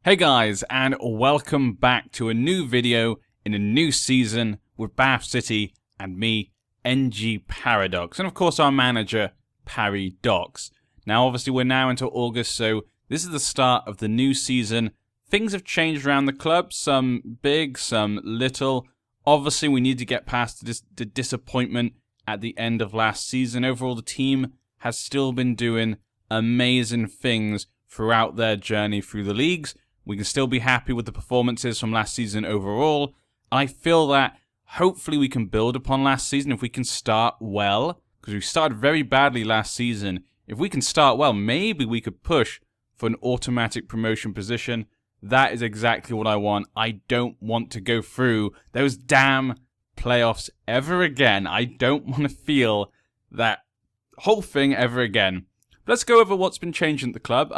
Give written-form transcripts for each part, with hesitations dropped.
Hey guys, and welcome back to a new video in a new season with Bath City and me, NG Paradox, and of course our manager, Parry Docs. Now obviously we're now into August, so this is the start of the new season. Things have changed around the club, some big, some little. Obviously we need to get past the disappointment at the end of last season. Overall the team has still been doing amazing things throughout their journey through the leagues. We can still be happy with the performances from last season overall. I feel that hopefully we can build upon last season if we can start well, because we started very badly last season. If we can start well, maybe we could push for an automatic promotion position. That is exactly what I want. I don't want to go through those damn playoffs ever again. I don't want to feel that whole thing ever again. Let's go over what's been changing at the club.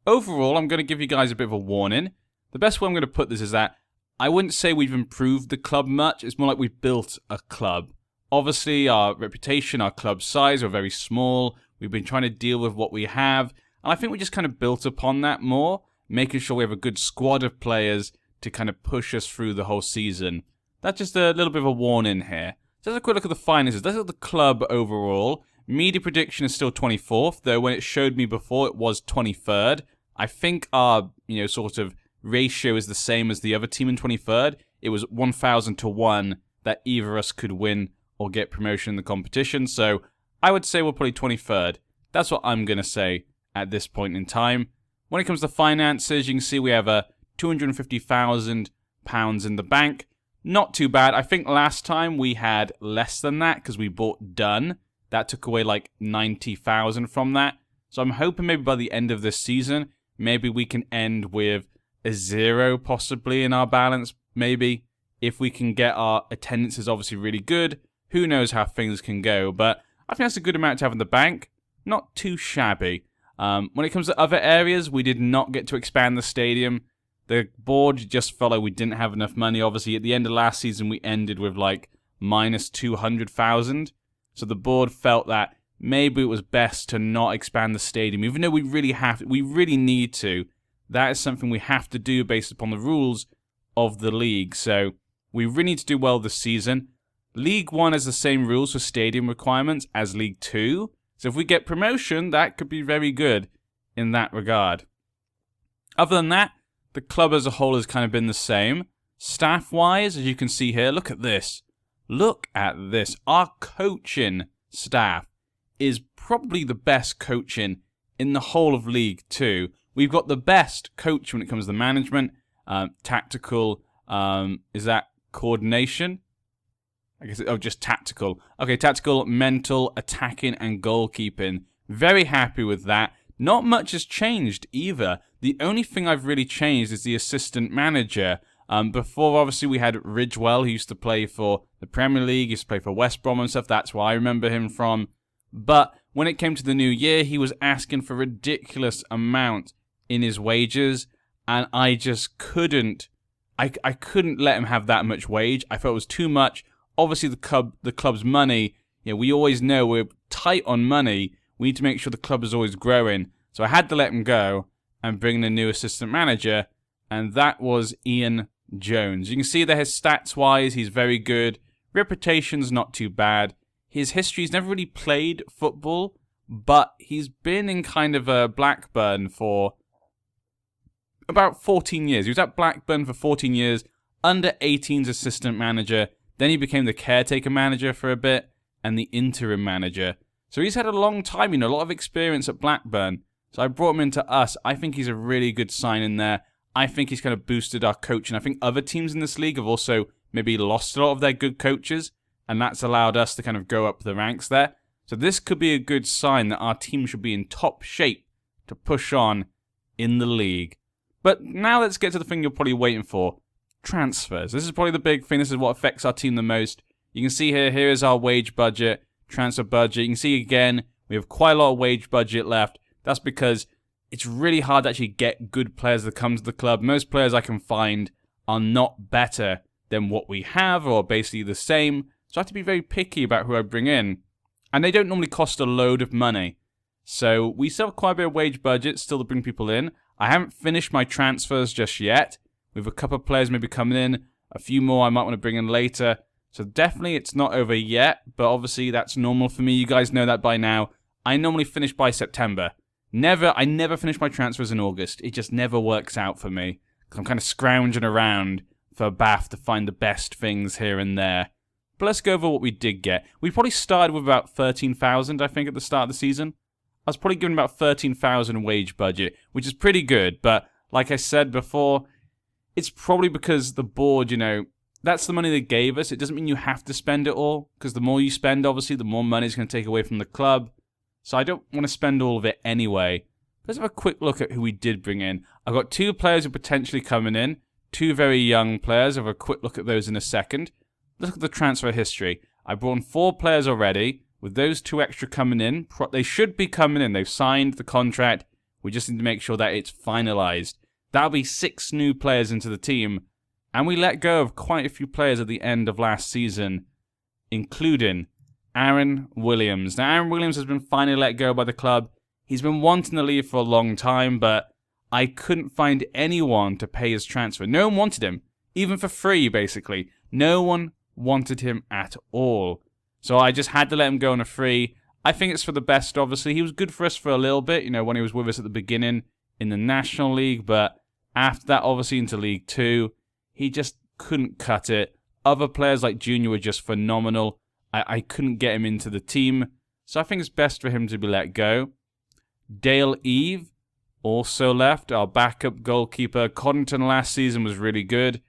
Overall, I'm going to give you guys a bit of a warning. The best way I'm going to put this is that I wouldn't say we've improved the club much. It's more like we've built a club. Obviously, our reputation, our club size are very small. We've been trying to deal with what we have. And I think we just kind of built upon that more, making sure we have a good squad of players to kind of push us through the whole season. That's just a little bit of a warning here. So let's have a quick look at the finances. Let's look at the club overall. Media prediction is still 24th, though when it showed me before, it was 23rd. I think our, sort of ratio is the same as the other team in 23rd. It was 1,000 to 1 that either of us could win or get promotion in the competition. So I would say we're probably 23rd. That's what I'm going to say at this point in time. When it comes to finances, you can see we have £250,000 in the bank. Not too bad. I think last time we had less than that because we bought Dunn. That took away like 90,000 from that. So I'm hoping maybe by the end of this season, maybe we can end with a 0 possibly in our balance, maybe. If we can get our attendances obviously really good, who knows how things can go. But I think that's a good amount to have in the bank. Not too shabby. When it comes to other areas, we did not get to expand the stadium. The board just felt like we didn't have enough money. Obviously, at the end of last season, we ended with like minus 200,000. So the board felt that maybe it was best to not expand the stadium, even though we really need to. That is something we have to do based upon the rules of the league. So we really need to do well this season. League 1 has the same rules for stadium requirements as League 2. So if we get promotion, that could be very good in that regard. Other than that, the club as a whole has kind of been the same. Staff-wise, as you can see here, look at this. Look at this. Our coaching staff is probably the best coaching in the whole of League 2. We've got the best coach when it comes to management, tactical, is that coordination? I guess, just tactical. Okay, tactical, mental, attacking, and goalkeeping. Very happy with that. Not much has changed either. The only thing I've really changed is the assistant manager. Before, obviously, we had Ridgewell, who used to play for the Premier League, used to play for West Brom and stuff. That's where I remember him from. But when it came to the new year, he was asking for a ridiculous amount in his wages, and I just couldn't. I couldn't let him have that much wage. I felt it was too much. Obviously, the club's money. We always know we're tight on money. We need to make sure the club is always growing. So I had to let him go and bring in a new assistant manager, and that was Ian Jones. You can see that his stats-wise, he's very good. Reputation's not too bad. His history, he's never really played football, but he's been in kind of a Blackburn for about 14 years. He was at Blackburn for 14 years, under 18's assistant manager. Then he became the caretaker manager for a bit, and the interim manager. So he's had a long time, a lot of experience at Blackburn. So I brought him into us. I think he's a really good sign in there. I think he's kind of boosted our coaching. I think other teams in this league have also maybe lost a lot of their good coaches, and that's allowed us to kind of go up the ranks there. So this could be a good sign that our team should be in top shape to push on in the league. But now let's get to the thing you're probably waiting for. Transfers. This is probably the big thing. This is what affects our team the most. You can see here is our wage budget, transfer budget. You can see again, we have quite a lot of wage budget left. That's because it's really hard to actually get good players that come to the club. Most players I can find are not better than what we have or basically the same. So I have to be very picky about who I bring in. And they don't normally cost a load of money. So we still have quite a bit of wage budget still to bring people in. I haven't finished my transfers just yet. We have a couple of players maybe coming in. A few more I might want to bring in later. So definitely it's not over yet, but obviously that's normal for me. You guys know that by now. I normally finish by September. I never finish my transfers in August. It just never works out for me. I'm kind of scrounging around for a bath to find the best things here and there. But let's go over what we did get. We probably started with about 13,000, I think, at the start of the season. I was probably given about 13,000 wage budget, which is pretty good. But like I said before, it's probably because the board, that's the money they gave us. It doesn't mean you have to spend it all, because the more you spend, obviously, the more money is going to take away from the club. So I don't want to spend all of it anyway. Let's have a quick look at who we did bring in. I've got 2 players who are potentially coming in. 2 very young players. I'll have a quick look at those in a second. Let's look at the transfer history. I brought in 4 players already. With those 2 extra coming in, they should be coming in. They've signed the contract. We just need to make sure that it's finalized. That'll be 6 new players into the team. And we let go of quite a few players at the end of last season, including Aaron Williams. Now, Aaron Williams has been finally let go by the club. He's been wanting to leave for a long time, but I couldn't find anyone to pay his transfer. No one wanted him, even for free, basically. No one wanted him at all. So I just had to let him go on a free. I think it's for the best, obviously. He was good for us for a little bit, when he was with us at the beginning in the National League, but after that, obviously, into League 2, he just couldn't cut it. Other players like Junior were just phenomenal. I couldn't get him into the team, so I think it's best for him to be let go. Dale Eve also left, our backup goalkeeper. Coddington last season was really good.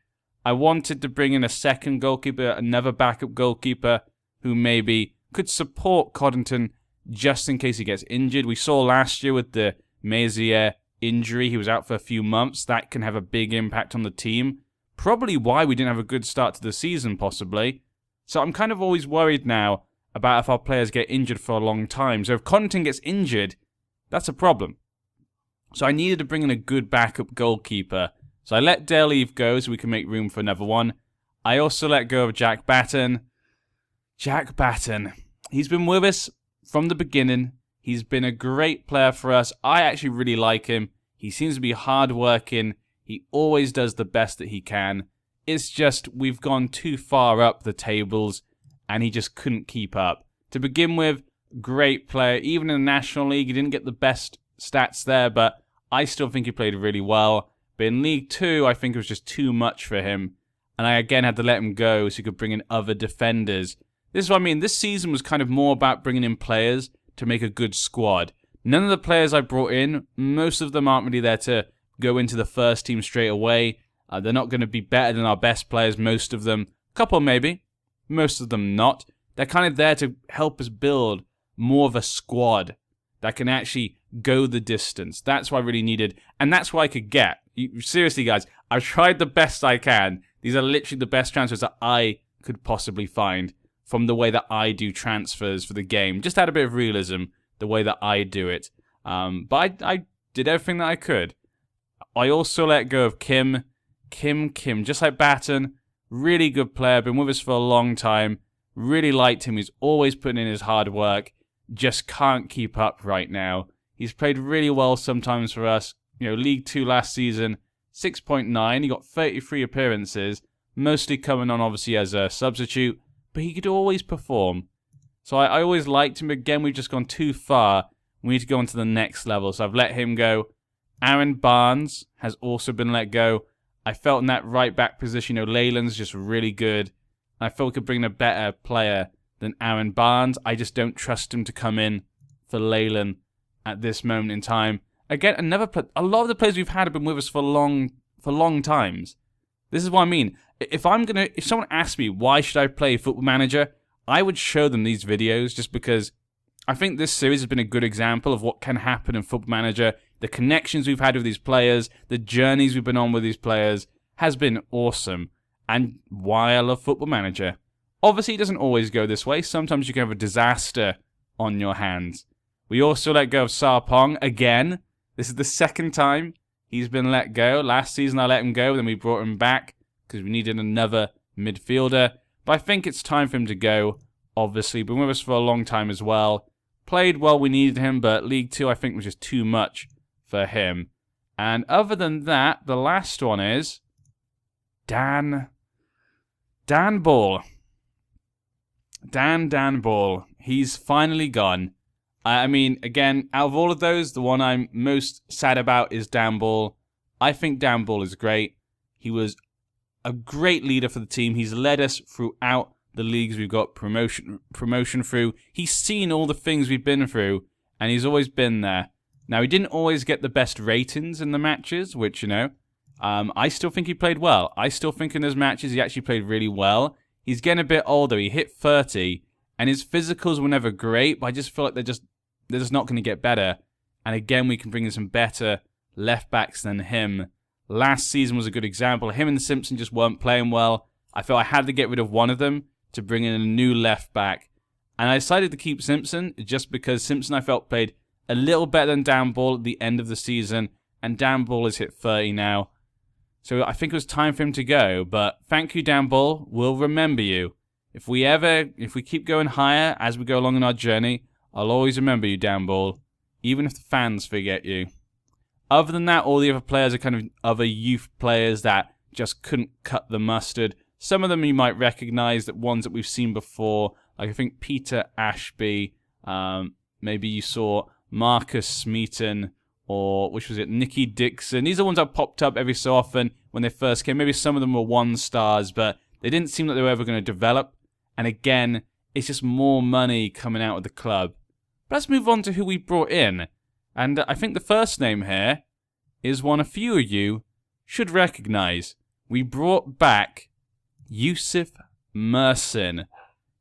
I wanted to bring in a second goalkeeper, another backup goalkeeper, who maybe could support Coddington just in case he gets injured. We saw last year with the Mazier injury, he was out for a few months. That can have a big impact on the team. Probably why we didn't have a good start to the season, possibly. So I'm kind of always worried now about if our players get injured for a long time. So if Coddington gets injured, that's a problem. So I needed to bring in a good backup goalkeeper. So I let Dale Eve go so we can make room for another one. I also let go of Jack Batten. Jack Batten. He's been with us from the beginning. He's been a great player for us. I actually really like him. He seems to be hardworking. He always does the best that he can. It's just we've gone too far up the tables and he just couldn't keep up. To begin with, great player. Even in the National League, he didn't get the best stats there, but I still think he played really well. But in League 2, I think it was just too much for him. And I again had to let him go so he could bring in other defenders. This is what I mean. This season was kind of more about bringing in players to make a good squad. None of the players I brought in, most of them aren't really there to go into the first team straight away. They're not going to be better than our best players, most of them. Couple maybe, most of them not. They're kind of there to help us build more of a squad that can actually go the distance. That's what I really needed, and that's what I could get. Seriously, guys, I've tried the best I can. These are literally the best transfers that I could possibly find from the way that I do transfers for the game. Just add a bit of realism, the way that I do it. But I did everything that I could. I also let go of Kim, just like Batten. Really good player, been with us for a long time. Really liked him. He's always putting in his hard work. Just can't keep up right now. He's played really well sometimes for us. League 2 last season, 6.9. He got 33 appearances, mostly coming on obviously as a substitute, but he could always perform. So I always liked him. Again, we've just gone too far. We need to go on to the next level. So I've let him go. Aaron Barnes has also been let go. I felt in that right back position, Leyland's just really good. I felt we could bring in a better player than Aaron Barnes. I just don't trust him to come in for Leyland at this moment in time. Again, a lot of the players we've had have been with us for long times. This is what I mean. If someone asks me why should I play Football Manager, I would show them these videos just because I think this series has been a good example of what can happen in Football Manager. The connections we've had with these players, the journeys we've been on with these players has been awesome. And why I love Football Manager. Obviously, it doesn't always go this way. Sometimes you can have a disaster on your hands. We also let go of Sarpong again. This is the second time he's been let go. Last season I let him go, then we brought him back because we needed another midfielder. But I think it's time for him to go, obviously. Been with us for a long time as well. Played well, we needed him, but League 2 I think was just too much for him. And other than that, the last one is Dan Ball. Dan Ball. He's finally gone. I mean, again, out of all of those, the one I'm most sad about is Dan Ball. I think Dan Ball is great. He was a great leader for the team. He's led us throughout the leagues we've got promotion through. He's seen all the things we've been through, and he's always been there. Now, he didn't always get the best ratings in the matches, which, I still think he played well. I still think in those matches he actually played really well. He's getting a bit older. He hit 30, and his physicals were never great, but I just feel like they're just not going to get better. And again, we can bring in some better left backs than him. Last season was a good example. Him and Simpson just weren't playing well. I felt I had to get rid of one of them to bring in a new left back. And I decided to keep Simpson just because Simpson, I felt, played a little better than Dan Ball at the end of the season. And Dan Ball has hit 30 now. So I think it was time for him to go. But thank you, Dan Ball. We'll remember you. If we keep going higher as we go along in our journey, I'll always remember you, Dan Ball. Even if the fans forget you. Other than that, all the other players are kind of other youth players that just couldn't cut the mustard. Some of them you might recognize, that ones that we've seen before. Like I think Peter Ashby. Maybe you saw Marcus Smeaton, or which was it, Nicky Dixon. These are ones that popped up every so often when they first came. Maybe some of them were 1-stars, but they didn't seem like they were ever going to develop. And again, it's just more money coming out of the club. But let's move on to who we brought in. And I think the first name here is one a few of you should recognize. We brought back Yusuf Mersin.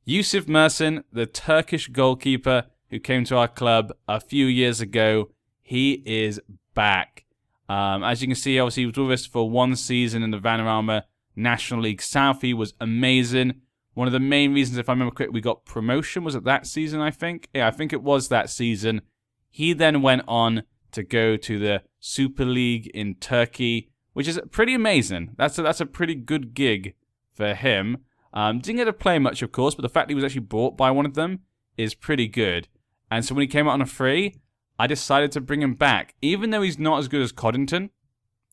Yusuf Mersin, the Turkish goalkeeper who came to our club a few years ago. He is back. As you can see, obviously, he was with us for one season in the Vanarama National League South. He was amazing. One of the main reasons, if I remember correctly, we got promotion. Was it that season, I think? Yeah, I think it was that season. He then went on to go to the Super League in Turkey, which is pretty amazing. That's a pretty good gig for him. Didn't get to play much, of course, but the fact that he was actually bought by one of them is pretty good. And so when he came out on a free, I decided to bring him back. Even though he's not as good as Coddington,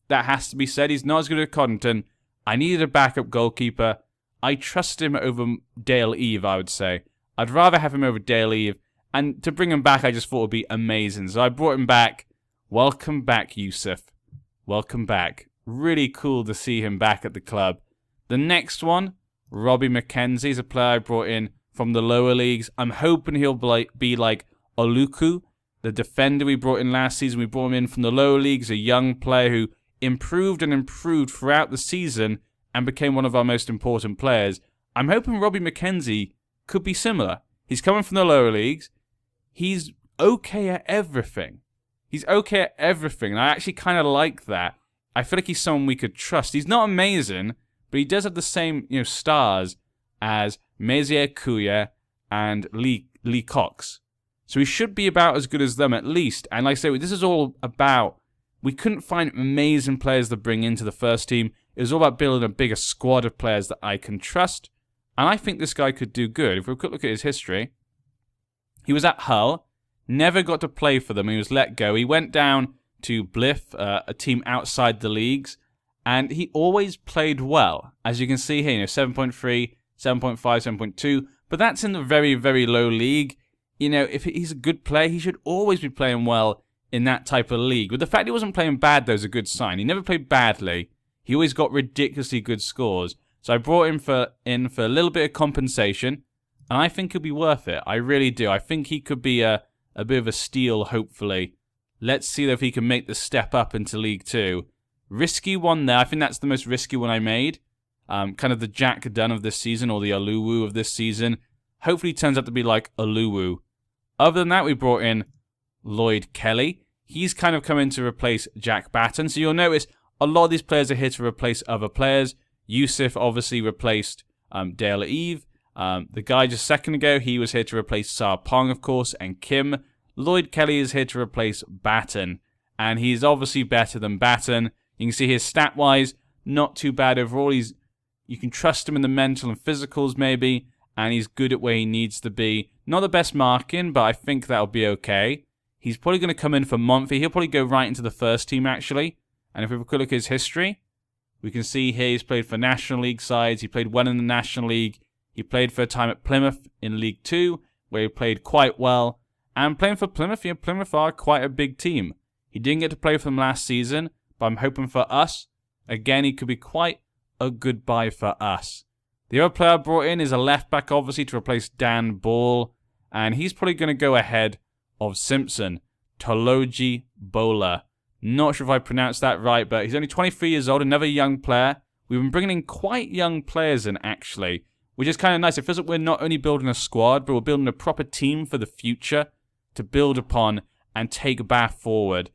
that has to be said, he's not as good as Coddington. I needed a backup goalkeeper. I trust him over Dale Eve, I would say. I'd rather have him over Dale Eve. And to bring him back, I just thought it would be amazing. So I brought him back. Welcome back, Yusuf. Welcome back. Really cool to see him back at the club. The next one, Robbie McKenzie, is a player I brought in from the lower leagues. I'm hoping he'll be like Oluku, the defender we brought in last season. We brought him in from the lower leagues, a young player who improved and improved throughout the season and became one of our most important players. I'm hoping Robbie McKenzie could be similar. He's coming from the lower leagues. He's okay at everything. He's okay at everything, and I actually kind of like that. I feel like he's someone we could trust. He's not amazing, but he does have the same, stars as Mezier Kuya and Lee Cox. So he should be about as good as them at least. And like I say, this is all about, we couldn't find amazing players to bring into the first team. It was all about building a bigger squad of players that I can trust. And I think this guy could do good. If we could look at his history, he was at Hull, never got to play for them. He was let go. He went down to Blyth, a team outside the leagues, and he always played well. As you can see here, 7.3, 7.5, 7.2, but that's in the very, very low league. If he's a good player, he should always be playing well in that type of league. With the fact he wasn't playing bad, though, is a good sign. He never played badly. He always got ridiculously good scores. So I brought him in for a little bit of compensation, and I think he'll be worth it. I really do. I think he could be a bit of a steal, hopefully. Let's see if he can make the step up into League 2. Risky one there. I think that's the most risky one I made. Kind of the Jack Dunn of this season, or the Oluwu of this season. Hopefully he turns out to be like Oluwu. Other than that, we brought in Lloyd Kelly. He's kind of come in to replace Jack Batten. So you'll notice a lot of these players are here to replace other players. Yusuf obviously replaced Dale Eve. The guy just a second ago, he was here to replace Sarpong, of course, and Kim. Lloyd Kelly is here to replace Batten. And he's obviously better than Batten. You can see his stat-wise, not too bad overall. You can trust him in the mental and physicals, maybe. And he's good at where he needs to be. Not the best marking, but I think that'll be okay. He's probably going to come in for Monfy. He'll probably go right into the first team, actually. And if we have a quick look at his history, we can see here he's played for National League sides. He played well in the National League. He played for a time at Plymouth in League 2, where he played quite well. And playing for Plymouth, Plymouth are quite a big team. He didn't get to play for them last season, but I'm hoping for us, again, he could be quite a good buy for us. The other player I brought in is a left-back, obviously, to replace Dan Ball. And he's probably going to go ahead of Simpson, Toloji Bola. Not sure if I pronounced that right, but he's only 23 years old, another young player. We've been bringing in quite young players in, actually, which is kind of nice. It feels like we're not only building a squad, but we're building a proper team for the future to build upon and take Bath forward.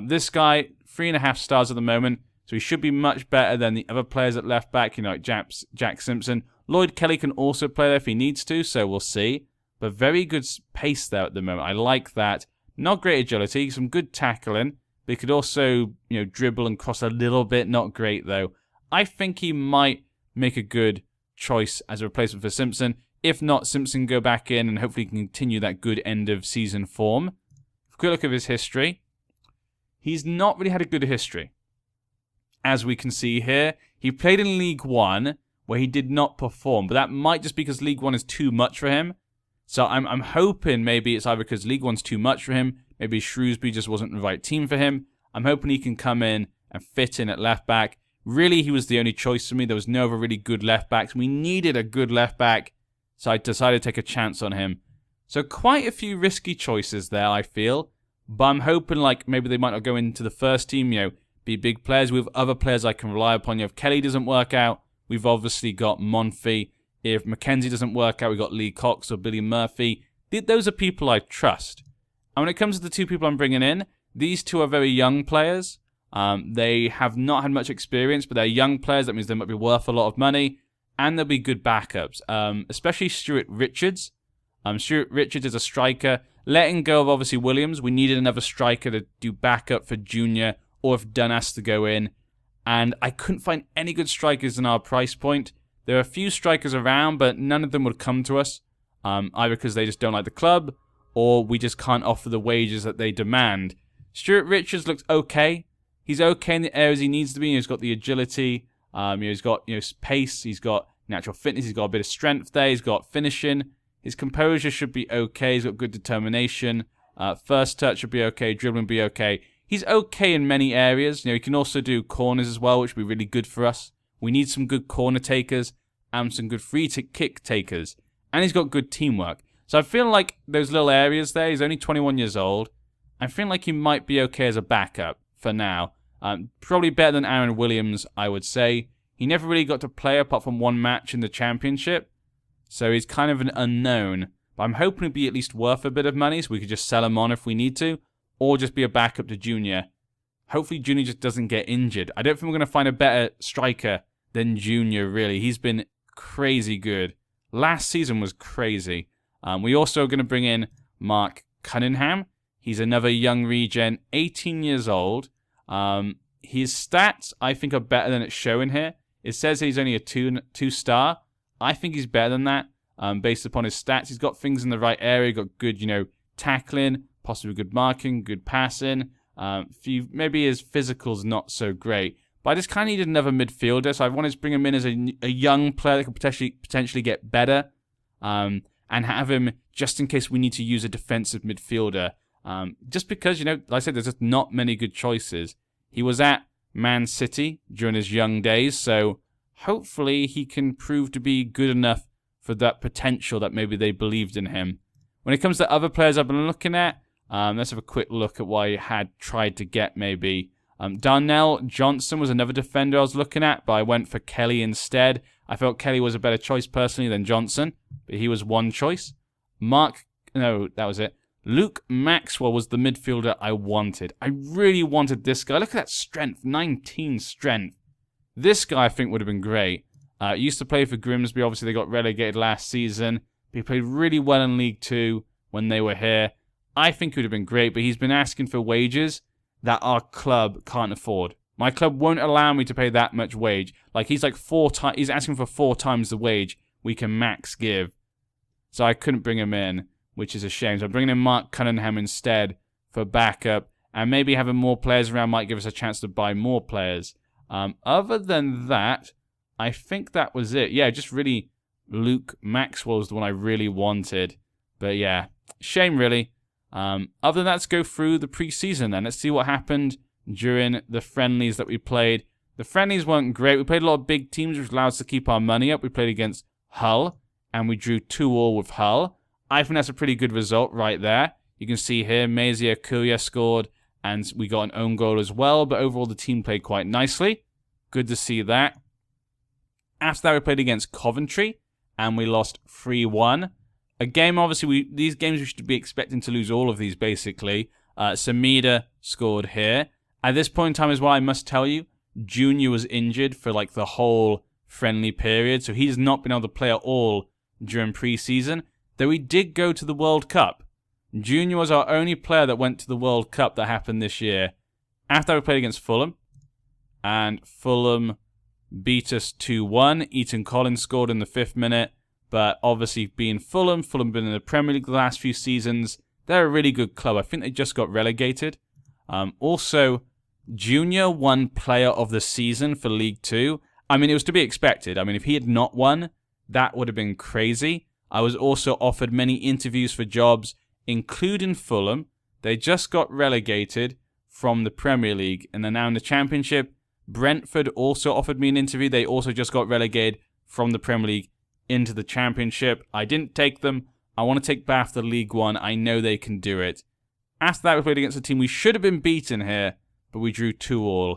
This guy, 3.5 stars at the moment, so he should be much better than the other players at left back, like Jack Simpson. Lloyd Kelly can also play there if he needs to, so we'll see. But very good pace there at the moment. I like that. Not great agility, some good tackling. But he could also, dribble and cross a little bit. Not great, though. I think he might make a good choice as a replacement for Simpson. If not, Simpson go back in and hopefully continue that good end-of-season form. If we quick look at his history, he's not really had a good history. As we can see here, he played in League 1, where he did not perform. But that might just be because League 1 is too much for him. So I'm hoping maybe it's either because League 1's too much for him, maybe Shrewsbury just wasn't the right team for him. I'm hoping he can come in and fit in at left back. Really, he was the only choice for me. There was no other really good left backs. We needed a good left back, so I decided to take a chance on him. So quite a few risky choices there, I feel. But I'm hoping maybe they might not go into the first team, be big players. We have other players I can rely upon. If Kelly doesn't work out, we've obviously got Monfy. If Mackenzie doesn't work out, we've got Lee Cox or Billy Murphy. Those are people I trust. And when it comes to the two people I'm bringing in, these two are very young players. They have not had much experience, but they're young players. That means they might be worth a lot of money. And they'll be good backups, especially Stuart Richards. Stuart Richards is a striker. Letting go of, obviously, Williams, we needed another striker to do backup for Junior, or if Dunn has to go in. And I couldn't find any good strikers in our price point. There are a few strikers around, but none of them would come to us, either because they just don't like the club, or we just can't offer the wages that they demand. Stuart Richards looks okay. He's okay in the areas he needs to be. He's got the agility, he's got pace, he's got natural fitness, he's got a bit of strength there, he's got finishing. His composure should be okay, he's got good determination. First touch should be okay, dribbling be okay. He's okay in many areas. He can also do corners as well, which would be really good for us. We need some good corner takers and some good free kick takers. And he's got good teamwork. So I feel like those little areas there, he's only 21 years old. I feel like he might be okay as a backup for now. Probably better than Aaron Williams, I would say. He never really got to play apart from one match in the championship. So he's kind of an unknown. But I'm hoping he'd be at least worth a bit of money so we could just sell him on if we need to. Or just be a backup to Junior. Hopefully Junior just doesn't get injured. I don't think we're going to find a better striker than Junior, really. He's been crazy good. Last season was crazy. We also are going to bring in Mark Cunningham. He's another young regen, 18 years old. His stats, I think, are better than it's showing here. It says he's only a two-star. I think he's better than that, based upon his stats. He's got things in the right area. Got good, tackling, possibly good marking, good passing. Maybe his physical's not so great. But I just kind of needed another midfielder, so I wanted to bring him in as a young player that could potentially get better, and have him just in case we need to use a defensive midfielder. Just because, like I said, there's just not many good choices. He was at Man City during his young days, so hopefully he can prove to be good enough for that potential that maybe they believed in him. When it comes to other players I've been looking at, let's have a quick look at what I had tried to get maybe. Darnell Johnson was another defender I was looking at, but I went for Kelly instead. I felt Kelly was a better choice personally than Johnson, but he was one choice. Luke Maxwell was the midfielder I wanted. I really wanted this guy. Look at that strength, 19 strength. This guy I think would have been great. Used to play for Grimsby. Obviously, they got relegated last season. But he played really well in League 2 when they were here. I think he would have been great, but he's been asking for wages that our club can't afford. My club won't allow me to pay that much wage. He's he's asking for 4 times the wage we can max give. So I couldn't bring him in, which is a shame. So I'm bringing in Mark Cunningham instead for backup, and maybe having more players around might give us a chance to buy more players. Other than that, I think that was it. Yeah, just really Luke Maxwell's the one I really wanted. But yeah, shame really. Other than that, let's go through the preseason then. Let's see what happened during the friendlies that we played. The friendlies weren't great. We played a lot of big teams, which allowed us to keep our money up. We played against Hull, and we drew 2-2 with Hull. I think that's a pretty good result right there. You can see here, Mazia Kuya scored, and we got an own goal as well. But overall, the team played quite nicely. Good to see that. After that, we played against Coventry, and we lost 3-1. A game, obviously, these games we should be expecting to lose all of these, basically. Samida scored here. At this point in time as well, I must tell you, Junior was injured for like the whole friendly period, so he's not been able to play at all during pre-season, though he did go to the World Cup. Junior was our only player that went to the World Cup that happened this year. After that, we played against Fulham, and Fulham beat us 2-1. Ethan Collins scored in the 5th minute, but obviously being Fulham been in the Premier League the last few seasons. They're a really good club. I think they just got relegated. Also, Junior won Player of the Season for League 2. I mean, it was to be expected. I mean, if he had not won, that would have been crazy. I was also offered many interviews for jobs, including Fulham. They just got relegated from the Premier League, and they're now in the Championship. Brentford also offered me an interview. They also just got relegated from the Premier League into the Championship. I didn't take them. I want to take Bath to League 1. I know they can do it. After that, we played against a team we should have been beaten here, but we drew 2-2.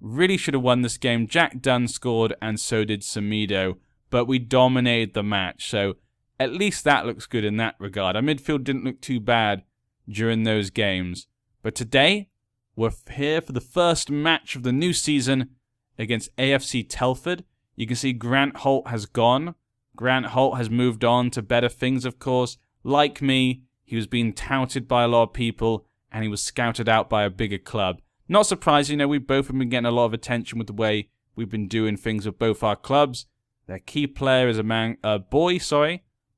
Really should have won this game. Jack Dunn scored, and so did Samido, but we dominated the match, so at least that looks good in that regard. Our midfield didn't look too bad during those games. But today, we're here for the first match of the new season against AFC Telford. You can see Grant Holt has gone. Grant Holt has moved on to better things, of course. Like me, he was being touted by a lot of people, and he was scouted out by a bigger club. Not surprising, we both have been getting a lot of attention with the way we've been doing things with both our clubs. Their key player is a boy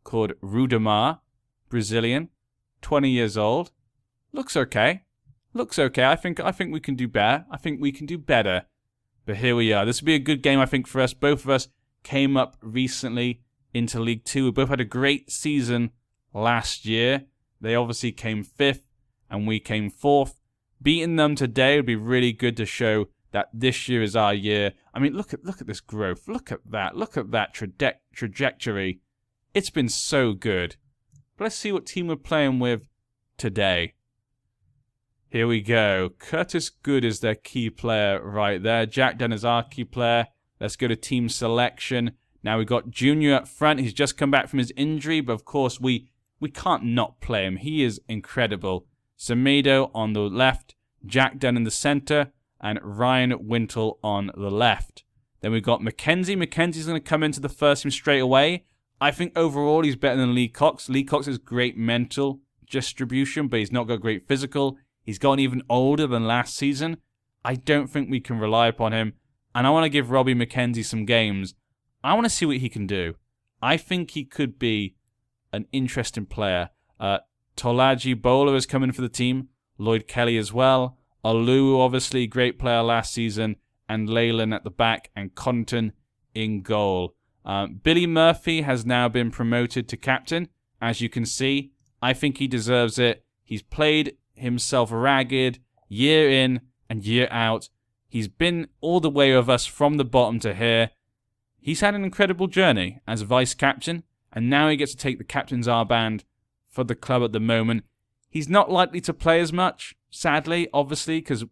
called Rudamar, Brazilian, 20 years old. Looks okay. I think we can do better. I think we can do better. But here we are. This will be a good game, I think, for us. Both of us came up recently into League 2. We both had a great season last year. They obviously came 5th, and we came 4th. Beating them today would be really good to show that this year is our year. I mean, look at this growth. Look at that trajectory. It's been so good. But let's see what team we're playing with today. Here we go. Curtis Good is their key player right there. Jack Dunn is our key player. Let's go to team selection. Now we've got Junior up front. He's just come back from his injury, but of course we can't not play him. He is incredible. Semedo on the left, Jack Dunn in the centre, and Ryan Wintle on the left. Then we've got Mackenzie. Mackenzie's going to come into the first team straight away. I think overall he's better than Lee Cox. Lee Cox has great mental distribution, but he's not got great physical. He's gotten even older than last season. I don't think we can rely upon him. And I want to give Robbie Mackenzie some games. I want to see what he can do. I think he could be an interesting player. Tolaji Bowler is coming for the team. Lloyd Kelly as well. Olu, obviously, great player last season. And Leyland at the back. And Connaughton in goal. Billy Murphy has now been promoted to captain. As you can see, I think he deserves it. He's played himself ragged year in and year out. He's been all the way with us from the bottom to here. He's had an incredible journey as vice-captain. And now he gets to take the captain's armband for the club at the moment. He's not likely to play as much, sadly, obviously, because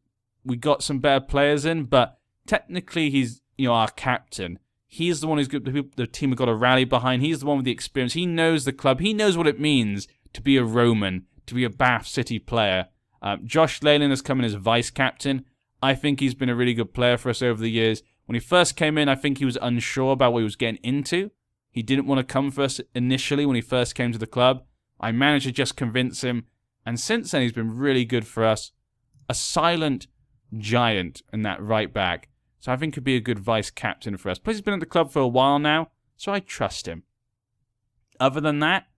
we got some better players in, but technically he's our captain. He's the one who's good, the team have got to rally behind. He's the one with the experience. He knows the club. He knows what it means to be a Roman, to be a Bath City player. Josh Leyland has come in as vice-captain. I think he's been a really good player for us over the years. When he first came in, I think he was unsure about what he was getting into. He didn't want to come for us initially when he first came to the club. I managed to just convince him, and since then he's been really good for us. A silent giant in that right back. So I think he'd be a good vice-captain for us. Plus he's been at the club for a while now, so I trust him. Other than that,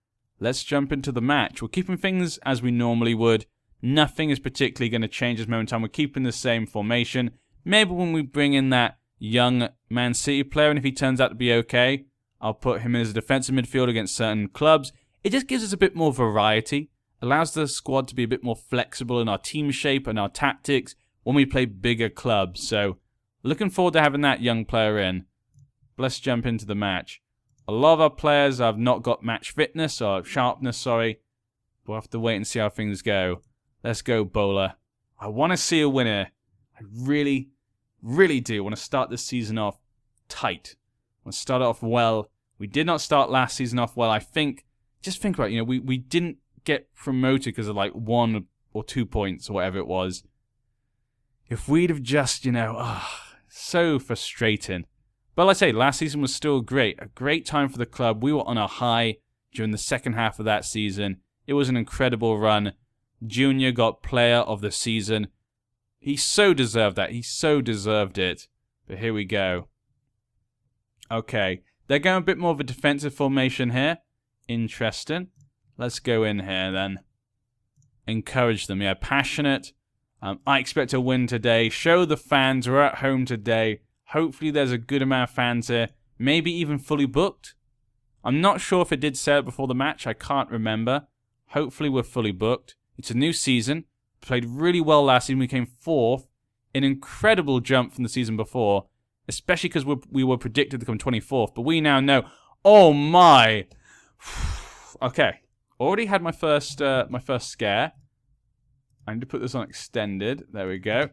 let's jump into the match. We're keeping things as we normally would. Nothing is particularly going to change this moment in time. We're keeping the same formation. Maybe when we bring in that young Man City player, and if he turns out to be okay, I'll put him in as a defensive midfielder against certain clubs. It just gives us a bit more variety. Allows the squad to be a bit more flexible in our team shape and our tactics when we play bigger clubs. So, looking forward to having that young player in. Let's jump into the match. A lot of our players have not got match fitness, or sharpness, sorry. We'll have to wait and see how things go. Let's go, Bowler. I want to see a winner. I really, really do. I want to start this season off tight. I want to start off well. We did not start last season off well. Just think about it, we didn't get promoted because of like 1 or 2 points or whatever it was. If we'd have just, so frustrating. But like I say, last season was still great. A great time for the club. We were on a high during the second half of that season. It was an incredible run. Junior got player of the season. He so deserved that. He so deserved it. But here we go. Okay. They're going a bit more of a defensive formation here. Interesting. Let's go in here then. Encourage them. Yeah, passionate. I expect a win today. Show the fans we're at home today. Hopefully there's a good amount of fans here. Maybe even fully booked. I'm not sure if it did say it before the match. I can't remember. Hopefully we're fully booked. It's a new season. Played really well last season. We came 4th. An incredible jump from the season before. Especially because we were predicted to come 24th. But we now know. Oh my. Okay. Already had my first scare. I need to put this on extended. There we go.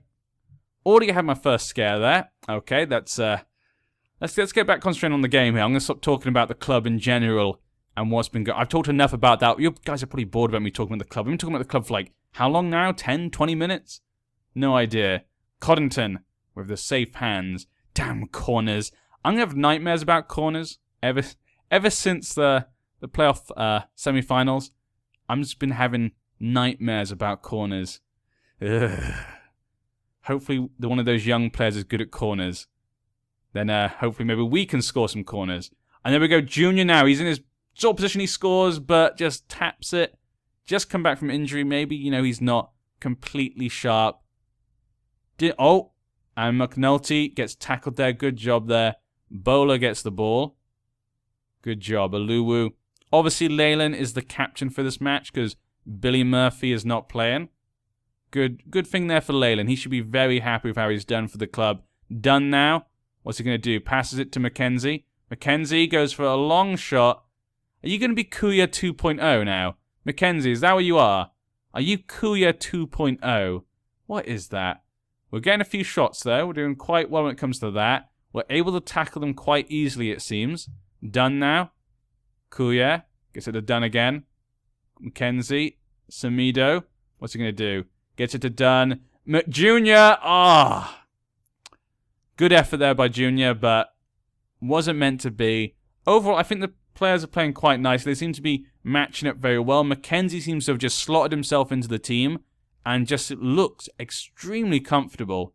Already had my first scare there. Okay, let's get back concentrating on the game here. I'm going to stop talking about the club in general and what's been going. I've talked enough about that. You guys are probably bored about me talking about the club. I've been talking about the club for like, how long now? 10, 20 minutes? No idea. Coddington with the safe hands. Damn corners. I'm going to have nightmares about corners. Ever since the playoff semi-finals, I've just been having nightmares about corners. Ugh. Hopefully one of those young players is good at corners. Then hopefully maybe we can score some corners. And there we go, Junior now. He's in his sort of position he scores, but just taps it. Just come back from injury. Maybe, he's not completely sharp. And McNulty gets tackled there. Good job there. Bowler gets the ball. Good job, Aluwu. Obviously, Leyland is the captain for this match because Billy Murphy is not playing. Good thing there for Leyland. He should be very happy with how he's done for the club. Done now. What's he going to do? Passes it to Mackenzie. Mackenzie goes for a long shot. Are you going to be Kuya 2.0 now? Mackenzie, is that what you are? Are you Kuya 2.0? What is that? We're getting a few shots though. We're doing quite well when it comes to that. We're able to tackle them quite easily, it seems. Done now. Kuya gets it to done again. Mackenzie. Samido. What's he going to do? Gets it to done. Junior. Good effort there by Junior, but wasn't meant to be. Overall, I think the players are playing quite nicely. They seem to be matching up very well. Mackenzie seems to have just slotted himself into the team and just looks extremely comfortable.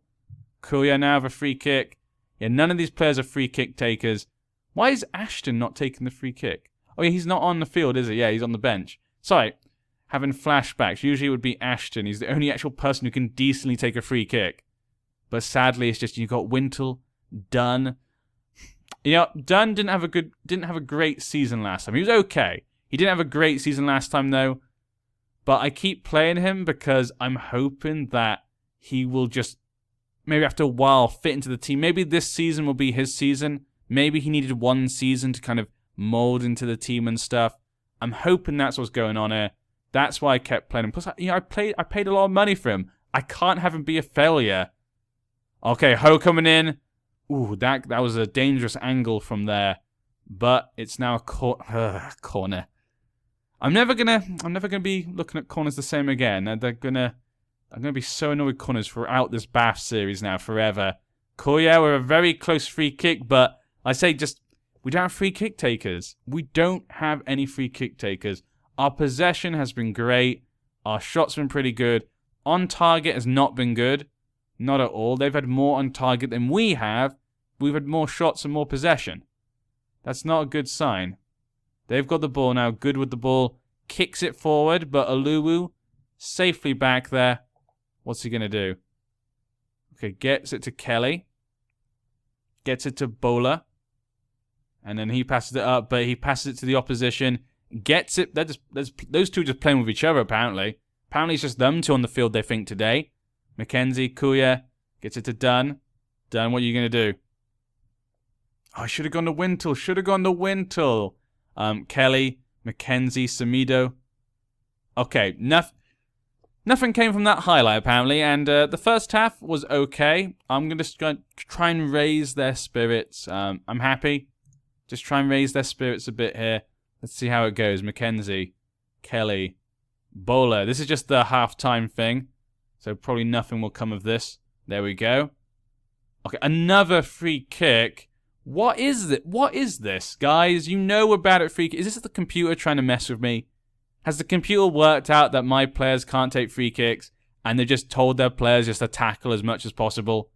Kuya now have a free kick. Yeah, none of these players are free kick takers. Why is Ashton not taking the free kick? Oh, yeah, he's not on the field, is he? Yeah, he's on the bench. Sorry, having flashbacks. Usually it would be Ashton. He's the only actual person who can decently take a free kick. But sadly, it's just you've got Wintle, Dunn. Dunn didn't have a great season last time. He was okay. He didn't have a great season last time though. But I keep playing him because I'm hoping that he will just maybe after a while fit into the team. Maybe this season will be his season. Maybe he needed one season to kind of mold into the team and stuff. I'm hoping that's what's going on here. That's why I kept playing him. Plus, I paid a lot of money for him. I can't have him be a failure. Okay, Ho coming in. Ooh, that was a dangerous angle from there. But it's now a corner. I'm never gonna be looking at corners the same again. I'm gonna be so annoyed with corners throughout this Bath series now, forever. Koya with a very close free kick, but I say just we don't have free kick takers. We don't have any free kick takers. Our possession has been great. Our shots have been pretty good. On target has not been good. Not at all. They've had more on target than we have. We've had more shots and more possession. That's not a good sign. They've got the ball now. Good with the ball. Kicks it forward, but Aluwu Safely back there. What's he going to do? Okay, gets it to Kelly. Gets it to Bowler. And then he passes it up, but he passes it to the opposition. Gets it. Those two just playing with each other, apparently. Apparently it's just them two on the field, they think, today. Mackenzie, Kuya, gets it to Dunn. Dunn, what are you going to do? Oh, I should have gone to Wintle. Kelly, Mackenzie, Samido. Okay, nothing came from that highlight, apparently. And the first half was okay. I'm going to try and raise their spirits. I'm happy. Just try and raise their spirits a bit here. Let's see how it goes. Mackenzie, Kelly, Bowler. This is just the halftime thing. So probably nothing will come of this. There we go. Okay, another free kick. What is it? What is this, guys? You know we're bad at free kick. Is this the computer trying to mess with me? Has the computer worked out that my players can't take free kicks and they just told their players just to tackle as much as possible?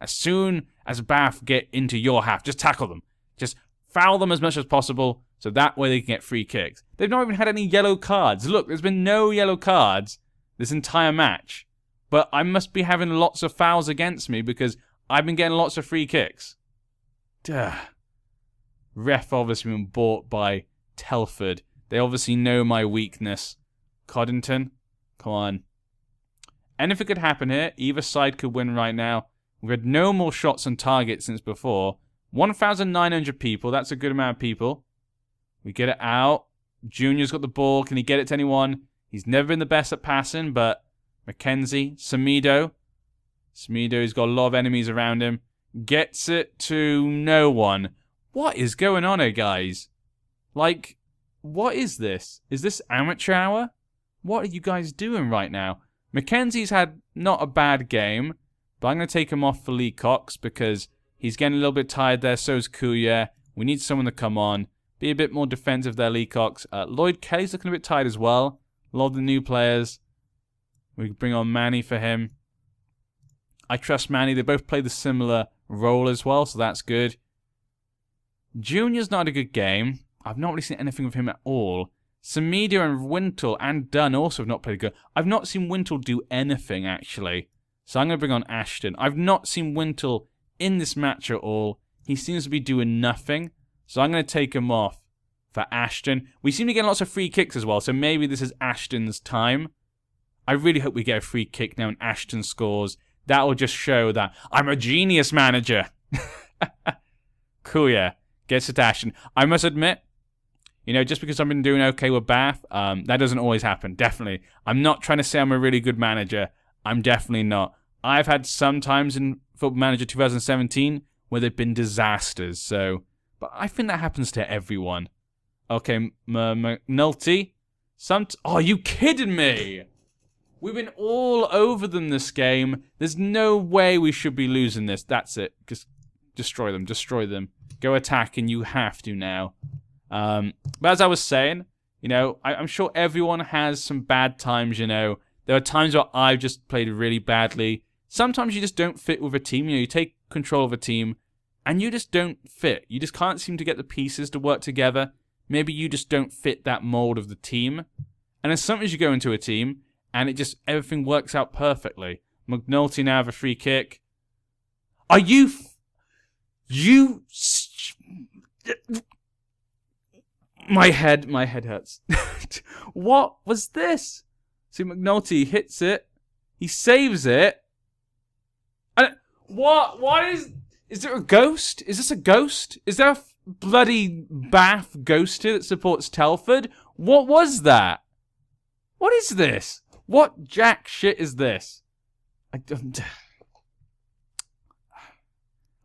As soon as Bath get into your half, just tackle them. Just foul them as much as possible so that way they can get free kicks. They've not even had any yellow cards. Look, there's been no yellow cards this entire match. But I must be having lots of fouls against me because I've been getting lots of free kicks. Duh. Ref obviously been bought by Telford. They obviously know my weakness. Coddington, come on. Anything could happen here. Either side could win right now. We've had no more shots on target since before. 1,900 people. That's a good amount of people. We get it out. Junior's got the ball. Can he get it to anyone? He's never been the best at passing, but Mackenzie, Samido. Samido's got a lot of enemies around him. Gets it to no one. What is going on here, guys? Like, what is this? Is this amateur hour? What are you guys doing right now? Mackenzie's had not a bad game, but I'm going to take him off for Lee Cox because he's getting a little bit tired there. So's Kuya. We need someone to come on. Be a bit more defensive there, Lee Cox. Lloyd Kelly's looking a bit tired as well. A lot of the new players. We can bring on Manny for him. I trust Manny. They both play the similar role as well, so that's good. Junior's not a good game. I've not really seen anything of him at all. Samido and Wintle and Dunn also have not played good. I've not seen Wintle do anything, actually. So I'm going to bring on Ashton. I've not seen Wintle in this match at all. He seems to be doing nothing. So I'm going to take him off for Ashton. We seem to get lots of free kicks as well, so maybe this is Ashton's time. I really hope we get a free kick now and Ashton scores. That will just show that I'm a genius manager. Kuya gets it to Ashton. I must admit, you know, just because I've been doing okay with Bath, that doesn't always happen, definitely. I'm not trying to say I'm a really good manager. I'm definitely not. I've had some times in Football Manager 2017 where they've been disasters, so... But I think that happens to everyone. Okay, McNulty. Oh, are you kidding me? We've been all over them this game. There's no way we should be losing this. That's it. Just destroy them. Destroy them. Go attack, and you have to now. But as I was saying, you know, I'm sure everyone has some bad times, you know. There are times where I've just played really badly. Sometimes you just don't fit with a team. You know, you take control of a team, and you just don't fit. You just can't seem to get the pieces to work together. Maybe you just don't fit that mold of the team. And then sometimes you go into a team, and it just, everything works out perfectly. McNulty now have a free kick. Are you... My head heurts. What was this? See, McNulty hits it. He saves it. What is there a ghost? Is this a ghost? Is there a bloody Bath ghost here that supports Telford? What was that? What is this? What jack shit is this?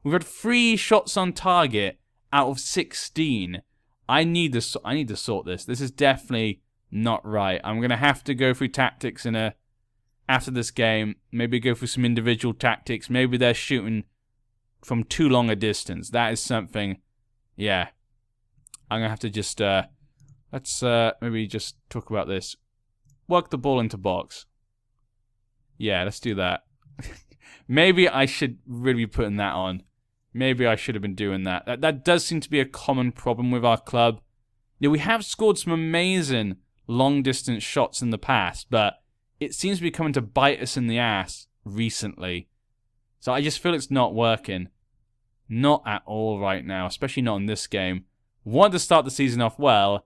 We've had 3 shots on target out of 16. I need to sort this. This is definitely not right. I'm going to have to go through tactics after this game. Maybe go through some individual tactics. Maybe they're shooting from too long a distance. That is something. Yeah. I'm going to have to just... let's maybe just talk about this. Work the ball into box. Yeah, let's do that. Maybe I should really be putting that on. Maybe I should have been doing that. That does seem to be a common problem with our club. Yeah, we have scored some amazing long-distance shots in the past, but it seems to be coming to bite us in the ass recently. So I just feel it's not working. Not at all right now, especially not in this game. Wanted to start the season off well,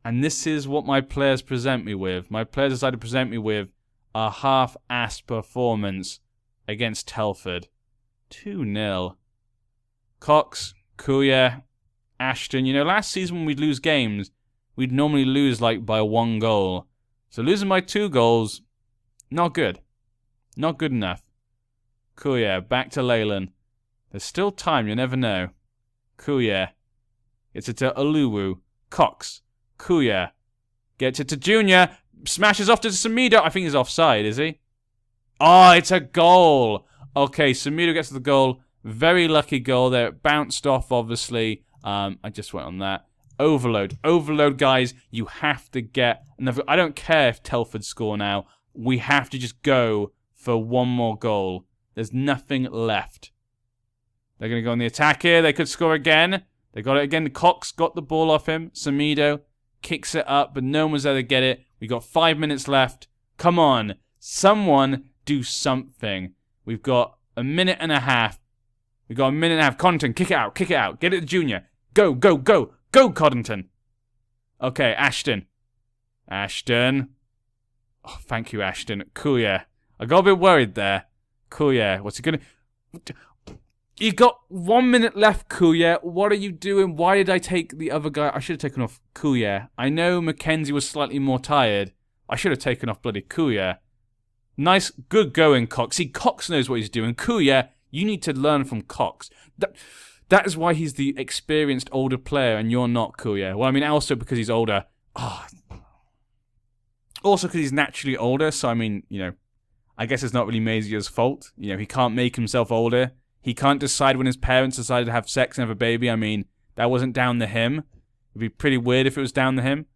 and this is what my players present me with. My players decided to present me with a half-assed performance against Telford. 2-0. Cox, Kuya, Ashton. You know, last season when we'd lose games, we'd normally lose like by 1 goal. So losing by 2 goals, not good. Not good enough. Kuya, back to Leyland. There's still time, you never know. Kuya. Gets it to Oluwu. Cox. Kuya. Gets it to Junior. Smashes off to Samido. I think he's offside, is he? Oh, it's a goal. Okay, Samido gets the goal. Very lucky goal there. It bounced off, obviously. I just went on that. Overload. Overload, guys. You have to get another. I don't care if Telford score now. We have to just go for 1 more goal. There's nothing left. They're going to go on the attack here. They could score again. They got it again. Cox got the ball off him. Samido kicks it up, but no one was there to get it. We got 5 minutes left. Come on. Someone do something. We've got a minute and a half. We've got a minute and a half. Coddington, kick it out. Kick it out. Get it to Junior. Go, go, go. Go, Coddington. Okay, Ashton. Ashton. Oh, thank you, Ashton. Kuya. I got a bit worried there. Kuya. What's he going to... You got 1 minute left, Kuya. What are you doing? Why did I take the other guy? I should have taken off Kuya. I know Mackenzie was slightly more tired. I should have taken off bloody Kuya. Nice, good going, Cox. See, Cox knows what he's doing. Kuya, you need to learn from Cox. That is why he's the experienced older player and you're not, Kuya. Well, I mean, also because he's older. Oh. Also because he's naturally older. So, I mean, you know, I guess it's not really Mazier's fault. You know, he can't make himself older. He can't decide when his parents decided to have sex and have a baby. I mean, that wasn't down to him. It'd be pretty weird if it was down to him.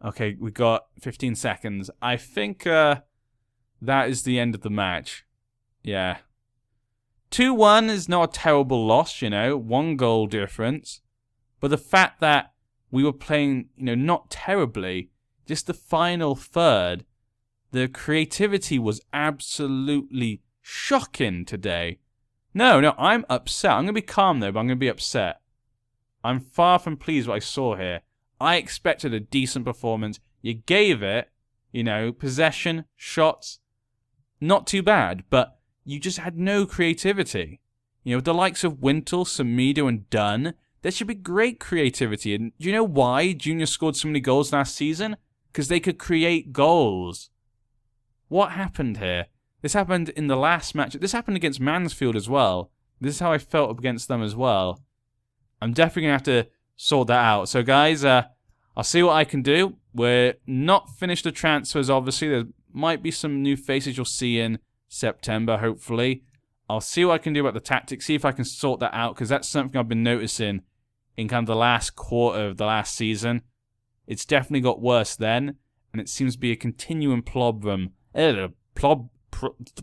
Okay, we got 15 seconds. I think that is the end of the match. Yeah. 2-1 is not a terrible loss, you know. 1 goal difference. But the fact that we were playing, you know, not terribly, just the final third, the creativity was absolutely shocking today. No, I'm upset. I'm going to be calm, though, but I'm going to be upset. I'm far from pleased with what I saw here. I expected a decent performance. You gave it, you know, possession, shots, not too bad, but you just had no creativity. You know, the likes of Wintle, Samido, and Dunn, there should be great creativity. And do you know why Junior scored so many goals last season? Because they could create goals. What happened here? This happened in the last match. This happened against Mansfield as well. This is how I felt against them as well. I'm definitely going to have to sort that out. So, guys, I'll see what I can do. We're not finished the transfers, obviously. There might be some new faces you'll see in September, hopefully. I'll see what I can do about the tactics, see if I can sort that out, because that's something I've been noticing in kind of the last quarter of the last season. It's definitely got worse then, and it seems to be a continuing problem.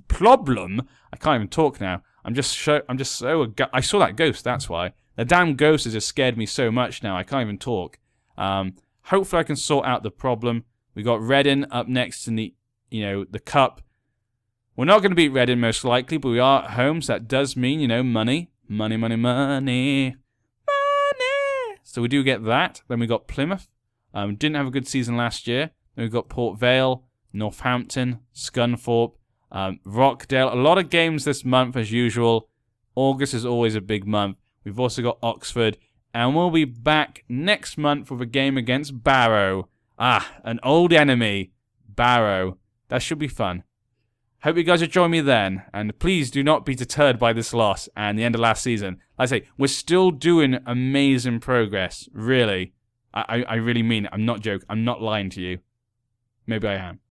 Problem? I can't even talk now. I'm just so I saw that ghost, that's why. The damn ghost has just scared me so much now, I can't even talk. Hopefully I can sort out the problem. We got Reading up next in the, you know, the cup. We're not going to beat Reading most likely, but we are at home, so that does mean, you know, money. Money, money, money. Money! So we do get that. Then we got Plymouth. Didn't have a good season last year. Then we got Port Vale, Northampton, Scunthorpe, Rockdale. A lot of games this month as usual. August is always a big month. We've also got Oxford. And we'll be back next month with a game against Barrow. An old enemy. Barrow. That should be fun. Hope you guys will join me then. And please do not be deterred by this loss and the end of last season. Like I say, we're still doing amazing progress. Really. I really mean it. I'm not joking. I'm not lying to you. Maybe I am.